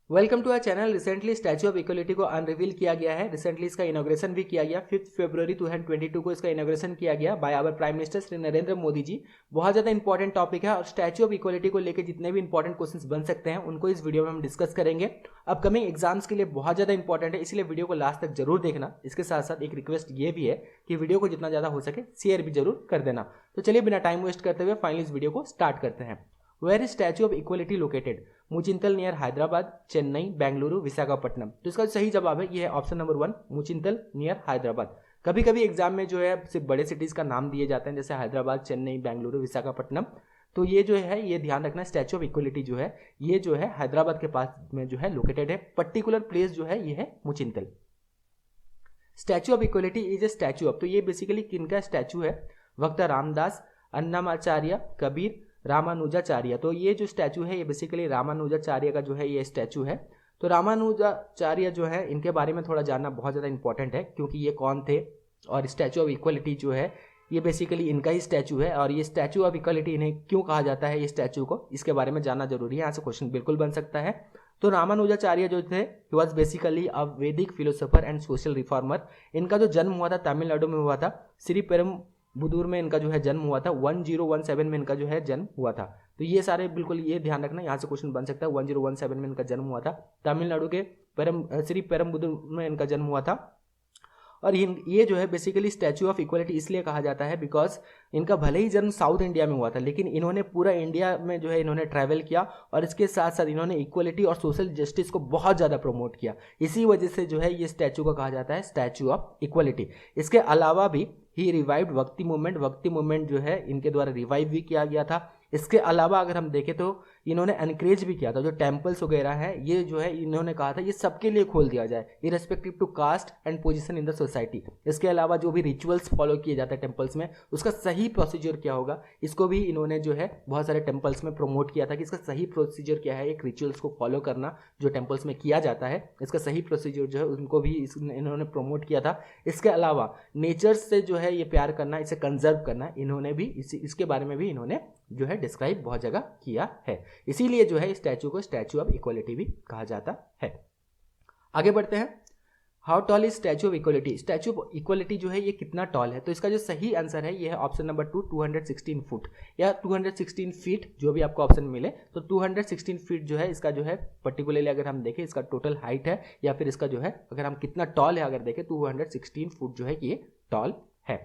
Welcome to our channel. Recently statue of equality को unveil किया गया है। रिसेंटली इसका इनॉग्रेशन भी किया गया। 5 फरवरी 2022 को इसका इनॉग्रेशन किया गया by our prime minister Shri Narendra Modi ji. बहुत ज़्यादा इंपॉर्टेंट टॉपिक है और स्टैचू ऑफ इक्वलिटी को लेकर जितने भी इंपॉर्टेंट क्वेश्चंस बन सकते हैं उनको इस वीडियो में हम डिस्कस करेंगे। अपकमिंग एग्जाम्स के लिए बहुत ज़्यादा इंपॉर्टेंट है, इसलिए वीडियो को लास्ट तक जरूर देखना। इसके साथ साथ एक रिक्वेस्ट ये भी है कि वीडियो को जितना ज़्यादा हो सके शेयर भी जरूर कर देना। तो चलिए बिना टाइम वेस्ट करते हुए फाइनली इस वीडियो को स्टार्ट करते हैं। Where is statue of equality located? Muchintal near Hyderabad, Chennai, Bengaluru, Visakhapatnam. तो इसका सही जवाब है ये है option number 1, Muchintal near Hyderabad. कभी कभी एग्जाम में जो है सिर्फ बड़े सिटीज का नाम दिए जाते हैं, जैसे हैदराबाद, चेन्नई, बेंगलुरु, विशाखापट्टनम। तो ये जो है ये ध्यान रखना, स्टैचू ऑफ इक्वलिटी जो है ये जो है हैदराबाद के पास में जो है लोकेटेड है। पर्टिकुलर प्लेस जो है ये है Muchintal. Statue of equality is a statue of, तो ये बेसिकली किनका स्टैचू है? वक्ता रामदास, अन्नामाचार्य, कबीर, रामानुजाचार्य। तो ये जो स्टैचू है ये बेसिकली रामानुजाचार्य का जो है ये स्टैचू है। तो रामानुजाचार्य जो है इनके बारे में थोड़ा जानना बहुत ज़्यादा इंपॉर्टेंट है, क्योंकि ये कौन थे और स्टैचू ऑफ इक्वलिटी जो है ये बेसिकली इनका ही स्टैचू है। और ये स्टैचू ऑफ इक्वलिटी इन्हें क्यों कहा जाता है, ये स्टैचू को, इसके बारे में जानना जरूरी है। यहाँ से क्वेश्चन बिल्कुल बन सकता है। तो रामानुजाचार्य जो थे ही वॉज बेसिकली अ वैदिक फिलोसोफर एंड सोशल रिफॉर्मर। इनका जो जन्म हुआ था तमिलनाडु में हुआ था, श्री बुदूर में इनका जो है जन्म हुआ था। 1017 में इनका जो है जन्म हुआ था। तो ये सारे बिल्कुल ये ध्यान रखना, यहाँ से क्वेश्चन बन सकता है। 1017 में इनका जन्म हुआ था, तमिलनाडु के श्री पेरम्बुदूर में इनका जन्म हुआ था। और ये जो है बेसिकली स्टैचू ऑफ इक्वलिटी इसलिए कहा जाता है बिकॉज इनका भले ही जन्म साउथ इंडिया में हुआ था, लेकिन इन्होंने पूरा इंडिया में जो है इन्होंने ट्रैवल किया और इसके साथ साथ इन्होंने इक्वलिटी और सोशल जस्टिस को बहुत ज़्यादा प्रमोट किया। इसी वजह से जो है ये स्टैचू को कहा जाता है स्टैचू ऑफ इक्वलिटी। इसके अलावा भी ही रिवाइव्ड भक्ति मूवमेंट जो है इनके द्वारा रिवाइव भी किया गया था। इसके अलावा अगर हम देखें तो इन्होंने एनकरेज भी किया था, जो टेम्पल्स वगैरह है ये जो है इन्होंने कहा था ये सबके लिए खोल दिया जाए, irrespective to caste and position in the society. इसके अलावा जो भी रिचुअल्स फॉलो किए जाते हैं टेम्पल्स में उसका सही प्रोसीजर क्या होगा, इसको भी इन्होंने जो है बहुत सारे टेम्पल्स में प्रमोट किया था कि इसका सही प्रोसीजर क्या है। एक रिचुअल्स को फॉलो करना जो टेम्पल्स में किया जाता है, इसका सही प्रोसीजर जो है उनको भी इन्होंने प्रमोट किया था। इसके अलावा नेचर से जो है ये प्यार करना, इसे कंजर्व करना, इन्होंने भी इसके बारे में भी इन्होंने जो है डिस्क्राइब बहुत जगह किया है। इसीलिए जो है स्टैचू को स्टैचू ऑफ इक्वलिटी भी कहा जाता है। आगे बढ़ते हैं। How tall is statue of equality? Statue of equality जो है ये कितना टॉल है? तो इसका जो सही आंसर है ये है ऑप्शन नंबर 2, 216 फुट या 216 फीट, जो भी आपको ऑप्शन मिले। तो 216 फीट जो है इसका जो है पर्टिकुलरली अगर हम देखें इसका टोटल हाइट है, या फिर इसका जो है अगर हम कितना टॉल है अगर देखें 216 फुट जो है कि ये टॉल है।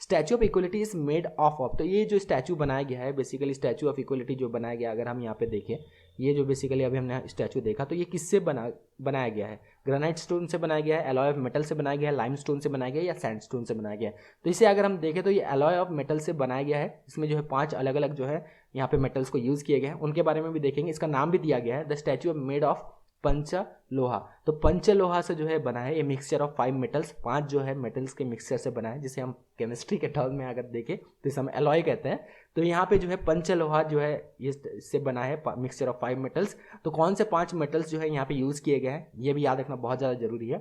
Statue of equality is made of, तो ये जो स्टैचू बनाया गया है बेसिकली स्टैचू ऑफ इक्वलिटी जो बनाया गया, अगर हम यहाँ पे देखें ये जो बेसिकली अभी हमने स्टैचू देखा तो ये किससे बनाया गया है? ग्रेनाइट स्टोन से बनाया गया है, एलॉय ऑफ मेटल से बनाया गया है, लाइम स्टोन से बनाया गया है या सैंड स्टोन से बनाया गया है? तो इसे अगर हम देखें तो ये एलॉय ऑफ मेटल से बनाया गया है। इसमें जो है 5 अलग अलग जो है यहाँ पे मेटल्स को यूज़ किए गए हैं, उनके बारे में भी देखेंगे। इसका नाम भी दिया गया है the statue of made of panchaloha. तो पंचलोहा से जो है बना है ये मिक्सचर ऑफ 5 मेटल्स, 5 जो है मेटल्स के मिक्सचर से बना है, जिसे हम केमिस्ट्री के टर्म में अगर देखें तो इसे हम एलॉय कहते हैं। तो यहाँ पे जो है पंचलोहा जो है ये से बना है मिक्सचर ऑफ 5 मेटल्स। तो कौन से 5 मेटल्स जो है यहाँ पे यूज किए गए हैं ये भी याद रखना बहुत ज़्यादा जरूरी है।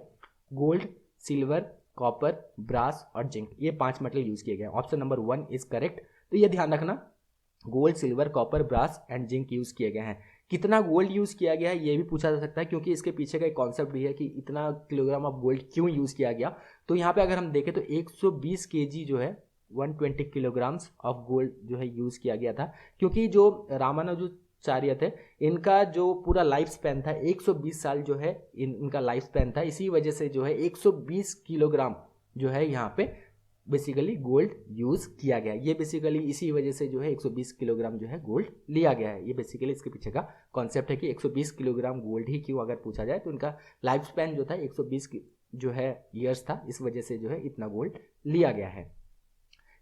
गोल्ड, सिल्वर, कॉपर, ब्रास और जिंक, ये 5 मेटल यूज किए गए हैं। Option number 1 is correct. तो ये ध्यान रखना, gold, silver, copper, brass and zinc use किए गए हैं। कितना गोल्ड यूज किया गया है ये भी पूछा जा सकता है, क्योंकि इसके पीछे का एक कॉन्सेप्ट भी है कि इतना किलोग्राम ऑफ गोल्ड क्यों यूज किया गया। तो यहाँ पे अगर हम देखें तो 120 केजी जो है 120 किलोग्राम्स ऑफ गोल्ड जो है यूज किया गया था, क्योंकि जो रामानुजाचार्य थे इनका जो पूरा लाइफ स्पैन था 120 साल जो है इनका लाइफ स्पैन था। इसी वजह से जो है 120 किलोग्राम जो है यहाँ पे बेसिकली गोल्ड यूज किया गया है। ये बेसिकली इसी वजह से जो है 120 किलोग्राम जो है गोल्ड लिया गया है। ये बेसिकली इसके पीछे का कॉन्सेप्ट है कि 120 किलोग्राम गोल्ड ही क्यों अगर पूछा जाए, तो इनका लाइफ स्पैन जो था 120 जो है ईयर्स था, इस वजह से जो है इतना गोल्ड लिया गया है।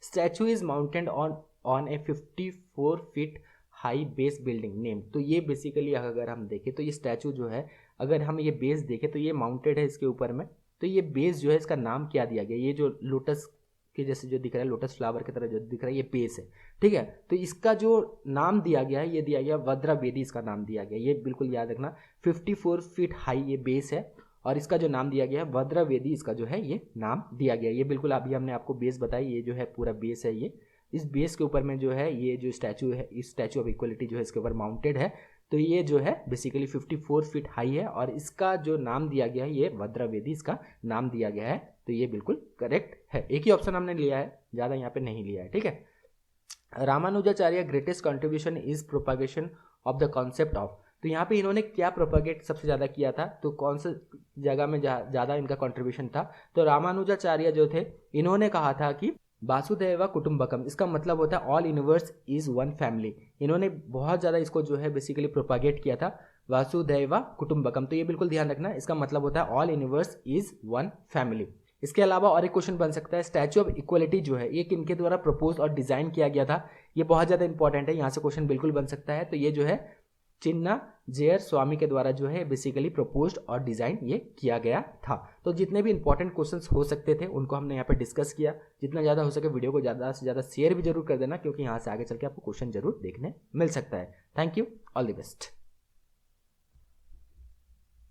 Statue is mounted on A 54 feet high base building name. तो ये बेसिकली अगर हम देखें तो ये स्टैचू जो है अगर हम ये बेस देखें तो ये माउंटेड है इसके ऊपर में। तो ये बेस जो है इसका नाम क्या दिया गया? ये जो लोटस के जैसे जो दिख रहा है, लोटस फ्लावर की तरह जो दिख रहा है, ये बेस है, ठीक है। तो इसका जो नाम दिया गया है ये दिया गया वज्रा वेदी, इसका नाम दिया गया, ये बिल्कुल याद रखना। 54 फीट हाई ये बेस है और इसका जो नाम दिया गया है वज्रा वेदी, इसका जो है ये नाम दिया गया है। ये बिल्कुल अभी हमने आपको बेस बताई, ये जो है पूरा बेस है। ये इस बेस के ऊपर में जो है ये जो स्टैचू है, इस स्टैचू ऑफ इक्वलिटी जो है इसके ऊपर माउंटेड है। तो ये जो है बेसिकली 54 फीट हाई है और इसका जो नाम दिया गया है ये भद्रवेदी इसका नाम दिया गया है। तो ये बिल्कुल करेक्ट है, एक ही ऑप्शन हमने लिया है, ज़्यादा यहाँ पे नहीं लिया है, ठीक है। Ramanujacharya greatest contribution is propagation of the concept of, तो यहाँ पे इन्होंने क्या प्रोपागेट सबसे ज़्यादा किया था, तो कौन से जगह में ज़्यादा इनका कंट्रीब्यूशन था, तो रामानुजाचार्य जो थे इन्होंने कहा था कि वासुदेव कुटुंबकम, इसका मतलब होता है all universe is one family. इन्होंने बहुत ज़्यादा इसको जो है बेसिकली प्रोपागेट किया था, वासुदेव कुटुंबकम, तो ये बिल्कुल ध्यान रखना, इसका मतलब होता है all universe is one family. इसके अलावा और एक क्वेश्चन बन सकता है, स्टैच्यू ऑफ इक्वलिटी जो है ये किनके द्वारा प्रपोज और डिजाइन किया गया था, ये बहुत ज़्यादा इंपॉर्टेंट है, यहाँ से क्वेश्चन बिल्कुल बन सकता है। तो ये जो है चिन्ना जेयर स्वामी के द्वारा जो है बेसिकली प्रपोज्ड और डिजाइन ये किया गया था। तो जितने भी इंपॉर्टेंट क्वेश्चंस हो सकते थे उनको हमने यहाँ पे डिस्कस किया। जितना ज़्यादा हो सके वीडियो को ज़्यादा से ज़्यादा शेयर भी जरूर कर देना, क्योंकि यहाँ से आगे चल के आपको क्वेश्चन जरूर देखने मिल सकता है। Thank you, all the best.